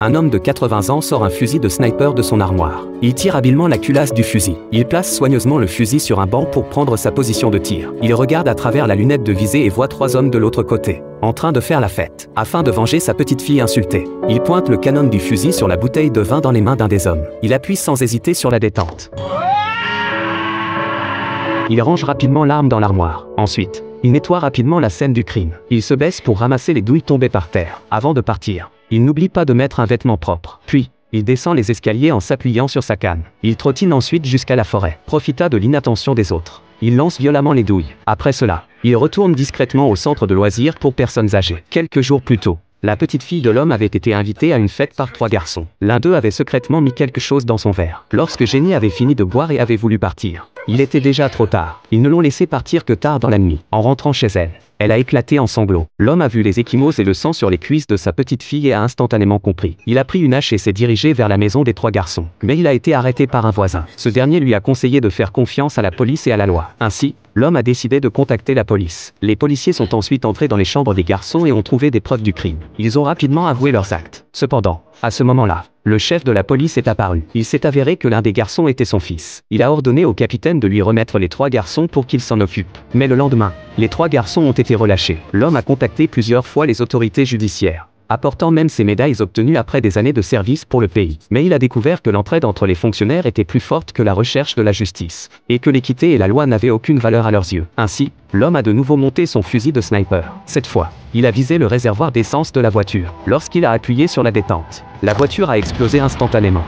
Un homme de 80 ans sort un fusil de sniper de son armoire. Il tire habilement la culasse du fusil. Il place soigneusement le fusil sur un banc pour prendre sa position de tir. Il regarde à travers la lunette de visée et voit 3 hommes de l'autre côté, en train de faire la fête. Afin de venger sa petite fille insultée, il pointe le canon du fusil sur la bouteille de vin dans les mains d'un des hommes. Il appuie sans hésiter sur la détente. Il range rapidement l'arme dans l'armoire. Ensuite, il nettoie rapidement la scène du crime. Il se baisse pour ramasser les douilles tombées par terre. Avant de partir, il n'oublie pas de mettre un vêtement propre. Puis, il descend les escaliers en s'appuyant sur sa canne. Il trottine ensuite jusqu'à la forêt. Profita de l'inattention des autres. Il lance violemment les douilles. Après cela, il retourne discrètement au centre de loisirs pour personnes âgées. Quelques jours plus tôt, la petite fille de l'homme avait été invitée à une fête par 3 garçons. L'un d'eux avait secrètement mis quelque chose dans son verre. Lorsque Jenny avait fini de boire et avait voulu partir, il était déjà trop tard. Ils ne l'ont laissé partir que tard dans la nuit. En rentrant chez elle, elle a éclaté en sanglots. L'homme a vu les ecchymoses et le sang sur les cuisses de sa petite fille et a instantanément compris. Il a pris une hache et s'est dirigé vers la maison des 3 garçons. Mais il a été arrêté par un voisin. Ce dernier lui a conseillé de faire confiance à la police et à la loi. Ainsi, l'homme a décidé de contacter la police. Les policiers sont ensuite entrés dans les chambres des garçons et ont trouvé des preuves du crime. Ils ont rapidement avoué leurs actes. Cependant, à ce moment-là, le chef de la police est apparu. Il s'est avéré que l'un des garçons était son fils. Il a ordonné au capitaine de lui remettre les 3 garçons pour qu'il s'en occupe. Mais le lendemain, les 3 garçons ont été relâchés. L'homme a contacté plusieurs fois les autorités judiciaires, apportant même ses médailles obtenues après des années de service pour le pays. Mais il a découvert que l'entraide entre les fonctionnaires était plus forte que la recherche de la justice, et que l'équité et la loi n'avaient aucune valeur à leurs yeux. Ainsi, l'homme a de nouveau monté son fusil de sniper. Cette fois, il a visé le réservoir d'essence de la voiture. Lorsqu'il a appuyé sur la détente, la voiture a explosé instantanément.